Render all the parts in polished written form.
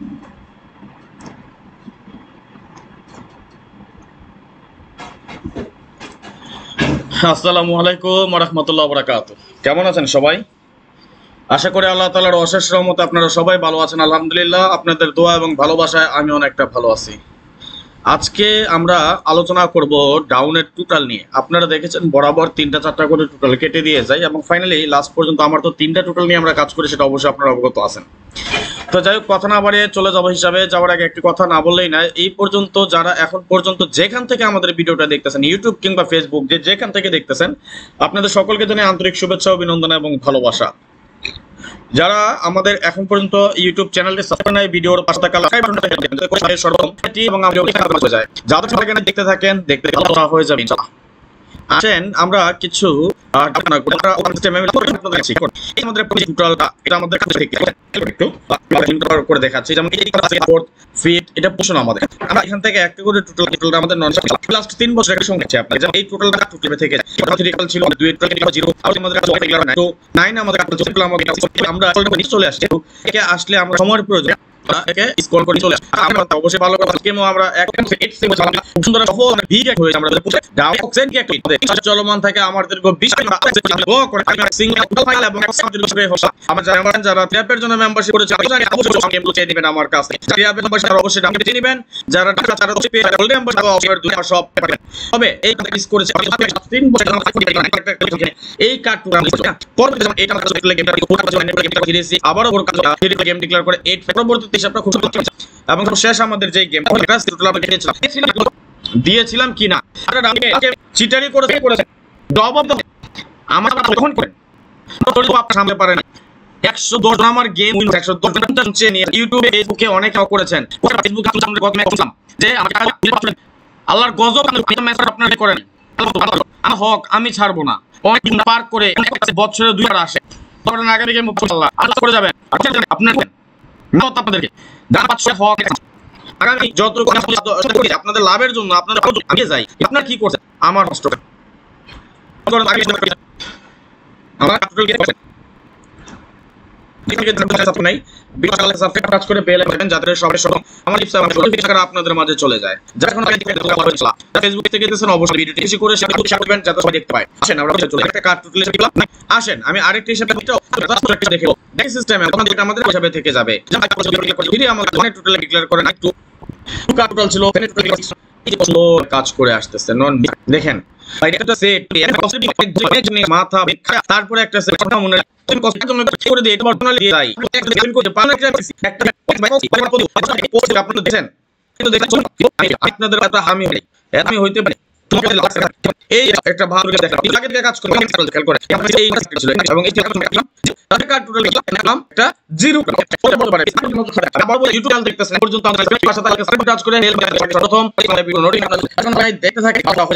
আসসালামু আলাইকুম ওয়া রাহমাতুল্লাহি ওয়া বারাকাতুহু। কেমন আছেন সবাই? আশা করি আল্লাহ তাআলার অশেষ রহমতে আপনারা সবাই ভালো আছেন। আলহামদুলিল্লাহ, আপনাদের দোয়া এবং ভালোবাসায় আমি অনেকটা ভালো আছি। আজকে আমরা আলোচনা করব ডাউনের টোটাল নিয়ে। আপনারা দেখেছেন বরাবর 3টা-4টা করে টোটাল কেটে দিয়ে যাই এবং ফাইনালি লাস্ট পর্যন্ত আমার তো 3টা টোটাল নিয়ে আমরা কাজ করি, সেটা অবশ্যই আপনারা অবগত আছেন। তো যাই হোক, কথা না বাড়িয়ে চলে যাবো। হিসাবে যাওয়ার আগে একটি কথা না বললেই না, এই পর্যন্ত যারা এখন পর্যন্ত যেখান থেকে আমাদের ভিডিওটা দেখতেছেন, ইউটিউব কিংবা ফেসবুক, যেখান থেকে দেখতেছেন, আপনাদের সকলকে জানাই আন্তরিক শুভেচ্ছা, অভিনন্দন এবং ভালোবাসা। যারা আমাদের এখন পর্যন্ত ইউটিউব চ্যানেলটি সাবস্ক্রাইব নাই, ভিডিওর পাশে থাকা লাইক বাটনটা করে সর্বপ্রথম এবং আমাদের হয়ে যায়, যাদের সেখানে দেখতে থাকেন, দেখতে ভালো হয়ে যাবে ইনশাআল্লাহ। আসেন আমরা কিছু করে দেখাচ্ছি। যেমন এটা পোষণ আমাদের, আমরা এখান থেকে একটা করে টোটাল আমাদের লাস্ট 3 বছরের সঙ্গে আপনার এই টোটালটা টোটাল থেকে ছিল 2 0 আমাদের কাছে রেগুলার 9 আমাদের আমরা চলে আসছে। একে আসলে আমরা সময়ের প্রয়োজন একে স্কোর করে চলে আসে। আমরা অবশ্যই ভালো কথা কেমো আমরা 1.8 সেকেন্ড সুন্দর সফল ভিডিও হয়ে আমরা ডাউন অক্সিজেন কি একটা চলমান থাকে আমাদের 20 করে সিঙ্গেল ফাইল এবং আমরা যারা ট্যাপের জন্য মেম্বারশিপ করেছে অবশ্যই গেম চেয়ে দিবেন আমার কাছে। ট্যাপের মেম্বারশিপ অবশ্যই ডাউন চেয়ে দিবেন। যারা তারা গোল্ড মেম্বারশিপ অফার দুই সব তবে এই মিস করেছে 3 বছর এই কার্ডটা পরবর্তী যখন এটা আমরা গেমটা খেলেছি আবারও ওর কাছে গেম ডিক্লেয়ার করে 8 পরবর্তী হিসাবটা খুব এবং শেষ আমাদের যে গেম দিয়েছিলাম কিনা চিটারি করেছে জবাব আমার তখন করেন সামনে পারেন 110 জন আমার গেম 110 জন নিয়ে ইউটিউবে ফেসবুকে অনেকে করেছেন। ফেসবুকে আমরা কত মেসেজ যে আল্লাহর গজব আপনারা করেন আমার হক আমি ছাড়বো না। অনেক দিন পার করে বছরে 2 বার আসে তখন আগামী গেম আল্লাহ আল্লাহ করে যাবেন আপনার আপনাদেরকে হক আগামী যত আপনাদের লাভের জন্য আপনারা আগে যাই। আপনারা কি করছেন আমার কষ্ট আপনাদের মাঝে চলে যায়। যখন ফেসবুক থেকে অবশ্যই ভিডিওটি বেশি করে যাতে সবাই দেখতে পায়। আসেন আমরা আসেন আমি আরেকটা হিসাবে দেখে সিস্টেম আমাদের হিসাবে থেকে যাবে। আমাদের টোটাল ডিক্লেয়ার করেন একটু টোটাল ছিল কাজ করে আসতেছে দেখেন মাথা তারপরে একটা আপনাদের আমি হইতে পারি এই একটা ভালো কাজ করে এবং একটা জিরো ইউটিউব দেখতেছেন পর্যন্ত কাজ করে প্রথম দেখতে থাকে করে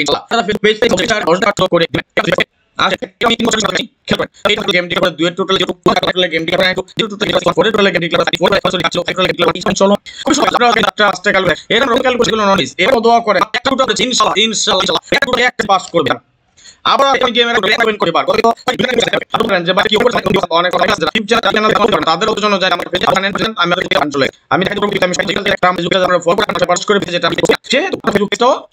আবার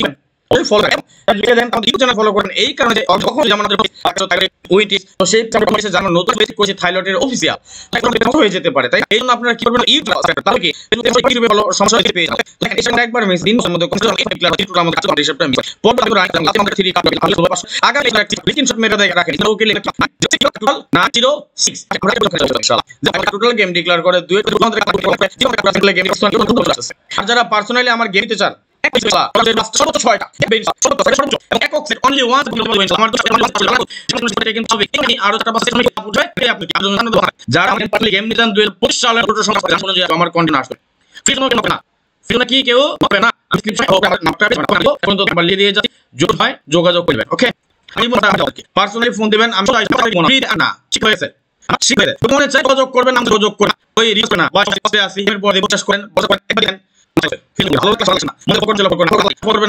ফলো করেন এই কারণে থাইলয়েডের অফিসিয়াল হয়ে যেতে পারে। তাই এই জন্য আপনারা কি করবেন একবার যারা পার্সোনালি আমার গেম দিতে চান যোগাযোগ করবেন। ওকে পার্সোনালি ফোন দিবেন যোগাযোগ করবেন যোগাযোগ করেন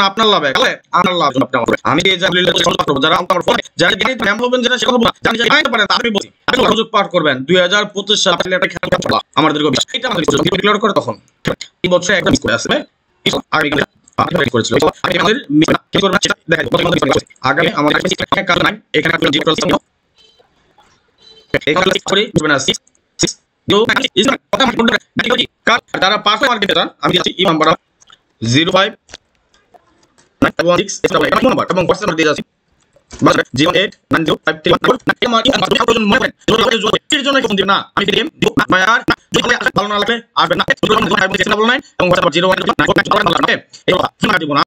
আপনার লাভ আমি সুযোগ পাঠ করবেন 2025 সালে আমাদের তখন এই বছরে একটা মিস করে আসবে আগে করেছিল আগে আমাদের মিস কি করব সেটা দেখাই আগে আমাদের কাজ নাই এখানে একটা জিরো প্রসেস এখানে করে বুঝবেন না 6 ইজ নট কথা আমি বলতে পারি কার যারা পাস মার্কেটে যান আমি দিচ্ছি ই নাম্বার 05 916 এটা ফোন নাম্বার এবং হোয়াটসঅ্যাপ দিয়ে যাচ্ছি বাস 089053 আমার প্রয়োজন মনে করেন এর জন্য ফোন দিন না আমি দিলাম ভাই আর ভালো না লাগবে আর না এবং হোয়াটসঅ্যাপ 01 এই ফোন দিব না